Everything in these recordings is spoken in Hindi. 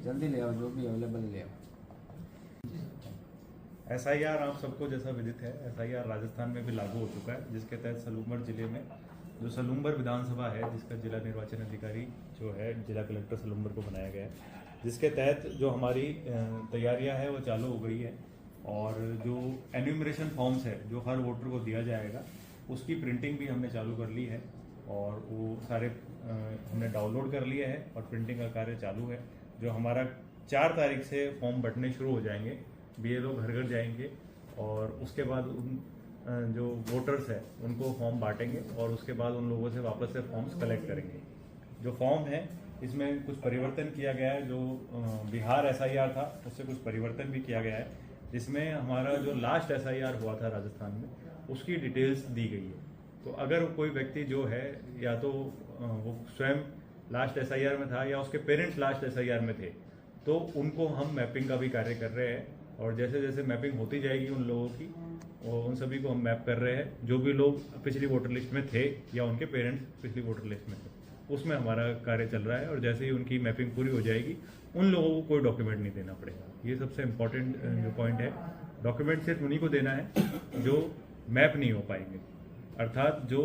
जल्दी ले आओ, जो भी अवेलेबल ले आओ। SIR आप सबको जैसा विदित है, SIR राजस्थान में भी लागू हो चुका है, जिसके तहत सलूम्बर जिले में जो सलूम्बर विधानसभा है, जिसका जिला निर्वाचन अधिकारी जो है जिला कलेक्टर सलूम्बर को बनाया गया है, जिसके तहत जो हमारी तैयारियां है वो चालू हो गई है। और जो एन्यूमरेशन फॉर्म्स है जो हर वोटर को दिया जाएगा, उसकी प्रिंटिंग भी हमने चालू कर ली है और वो सारे हमने डाउनलोड कर लिया है और प्रिंटिंग का कार्य चालू है। जो हमारा 4 तारीख से फॉर्म बंटने शुरू हो जाएंगे, BLO घर घर जाएंगे और उसके बाद उन जो वोटर्स है उनको फॉर्म बांटेंगे और उसके बाद उन लोगों से वापस से फॉर्म्स कलेक्ट करेंगे। जो फॉर्म है इसमें कुछ परिवर्तन किया गया है, जो बिहार SIR था उससे कुछ परिवर्तन भी किया गया है, जिसमें हमारा जो लास्ट SIR हुआ था राजस्थान में उसकी डिटेल्स दी गई है। तो अगर कोई व्यक्ति जो है या तो वो स्वयं लास्ट SIR में था या उसके पेरेंट्स लास्ट SIR में थे, तो उनको हम मैपिंग का भी कार्य कर रहे हैं और जैसे जैसे मैपिंग होती जाएगी उन लोगों की, उन सभी को हम मैप कर रहे हैं। जो भी लोग पिछली वोटर लिस्ट में थे या उनके पेरेंट्स पिछली वोटर लिस्ट में थे, उसमें हमारा कार्य चल रहा है और जैसे ही उनकी मैपिंग पूरी हो जाएगी उन लोगों को कोई डॉक्यूमेंट नहीं देना पड़ेगा। ये सबसे इम्पोर्टेंट जो पॉइंट है, डॉक्यूमेंट सिर्फ उन्हीं को देना है जो मैप नहीं हो पाएंगे, अर्थात जो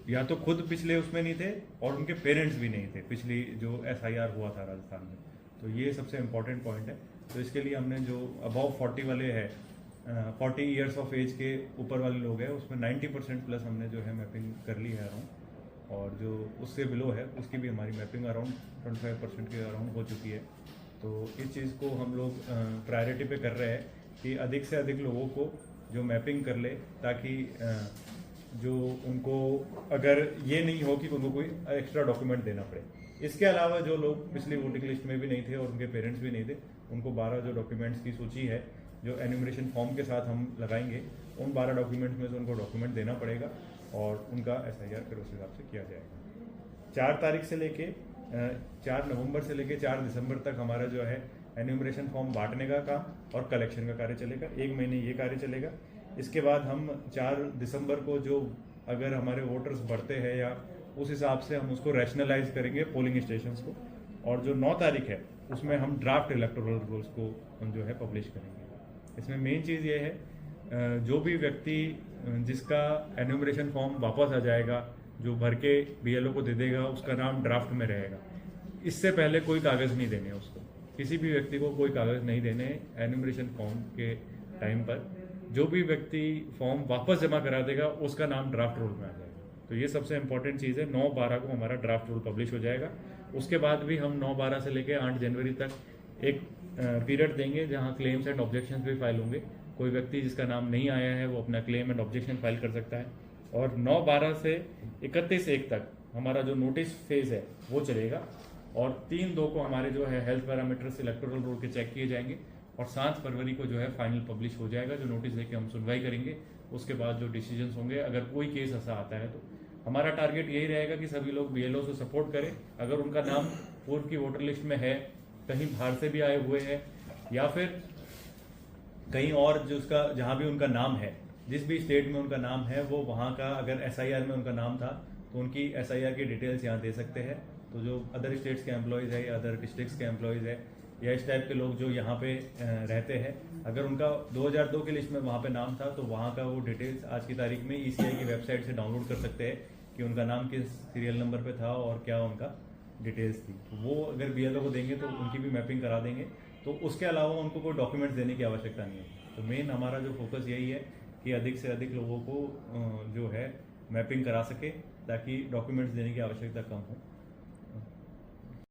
या तो खुद पिछले उसमें नहीं थे और उनके पेरेंट्स भी नहीं थे पिछली जो SIR हुआ था राजस्थान में। तो ये सबसे इम्पोर्टेंट पॉइंट है। तो इसके लिए हमने जो अबाव 40 वाले हैं, 40 ईयर्स ऑफ एज के ऊपर वाले लोग हैं, उसमें 90% प्लस हमने जो है मैपिंग कर ली है अराउंड, और जो उससे बिलो है उसकी भी हमारी मैपिंग अराउंड 25% के अराउंड हो चुकी है। तो इस चीज़ को हम लोग प्रायोरिटी पे कर रहे हैं कि अधिक से अधिक लोगों को जो मैपिंग कर ले, ताकि जो उनको अगर ये नहीं हो कि उनको कोई एक्स्ट्रा डॉक्यूमेंट देना पड़े। इसके अलावा जो लोग पिछली वोटिंग लिस्ट में भी नहीं थे और उनके पेरेंट्स भी नहीं थे, उनको 12 जो डॉक्यूमेंट्स की सूची है जो एन्यूमरेशन फॉर्म के साथ हम लगाएंगे, उन 12 डॉक्यूमेंट्स में से उनको डॉक्यूमेंट देना पड़ेगा और उनका SIR फिर उस हिसाब से किया जाएगा। 4 तारीख से लेके 4 नवंबर से लेके 4 दिसंबर तक हमारा जो है एन्यूमरेशन फॉर्म बांटने का काम और कलेक्शन का कार्य चलेगा। 1 महीने ये कार्य चलेगा। इसके बाद हम 4 दिसंबर को जो अगर हमारे वोटर्स बढ़ते हैं या उस हिसाब से हम उसको रैशनलाइज करेंगे पोलिंग स्टेशंस को, और जो 9 तारीख है उसमें हम ड्राफ्ट इलेक्टोरल रोल्स को हम जो है पब्लिश करेंगे। इसमें मेन चीज़ ये है, जो भी व्यक्ति जिसका एन्यूमरेशन फॉर्म वापस आ जाएगा, जो भर के BLO को दे देगा, उसका नाम ड्राफ्ट में रहेगा। इससे पहले कोई कागज़ नहीं देने उसको, किसी भी व्यक्ति को कोई कागज़ नहीं देने एन्यूमरेशन फॉर्म के टाइम पर। जो भी व्यक्ति फॉर्म वापस जमा करा देगा उसका नाम ड्राफ्ट रोल में आ जाएगा। तो ये सबसे इंपॉर्टेंट चीज़ है। 9/12 को हमारा ड्राफ्ट रोल पब्लिश हो जाएगा। उसके बाद भी हम 9/12 से लेकर 8 जनवरी तक एक पीरियड देंगे जहां क्लेम्स एंड ऑब्जेक्शंस भी फाइल होंगे। कोई व्यक्ति जिसका नाम नहीं आया है वो अपना क्लेम एंड ऑब्जेक्शन फाइल कर सकता है। और 9/12 से 31/1 तक हमारा जो नोटिस फेज है वो चलेगा और 3/2 को हमारे जो है हेल्थ पैरामीटर्स इलेक्टोरल रोल के चेक किए जाएंगे और 7 फरवरी को जो है फाइनल पब्लिश हो जाएगा। जो नोटिस लेके हम सुनवाई करेंगे, उसके बाद जो डिसीजंस होंगे, अगर कोई केस ऐसा आता है तो हमारा टारगेट यही रहेगा कि सभी लोग BLO से सपोर्ट करें। अगर उनका नाम पूर्व की वोटर लिस्ट में है, कहीं बाहर से भी आए हुए हैं या फिर कहीं और जो उसका जहां भी उनका नाम है, जिस भी स्टेट में उनका नाम है, वो वहां का अगर SIR में उनका नाम था तो उनकी SIR की डिटेल्स यहाँ दे सकते हैं। तो जो अदर स्टेट्स के एम्प्लॉयज़ है या अदर डिस्ट्रिक्ट्स के एम्प्लॉयज़ है या इस टाइप के लोग जो यहाँ पे रहते हैं, अगर उनका 2002 की लिस्ट में वहाँ पे नाम था तो वहाँ का वो डिटेल्स आज की तारीख में ECI की वेबसाइट से डाउनलोड कर सकते हैं कि उनका नाम किस सीरियल नंबर पे था और क्या उनका डिटेल्स थी। तो वो अगर BLO को देंगे तो उनकी भी मैपिंग करा देंगे। तो उसके अलावा उनको कोई डॉक्यूमेंट्स देने की आवश्यकता नहीं है। तो मेन हमारा जो फोकस यही है कि अधिक से अधिक लोगों को जो है मैपिंग करा सके ताकि डॉक्यूमेंट्स देने की आवश्यकता कम हो।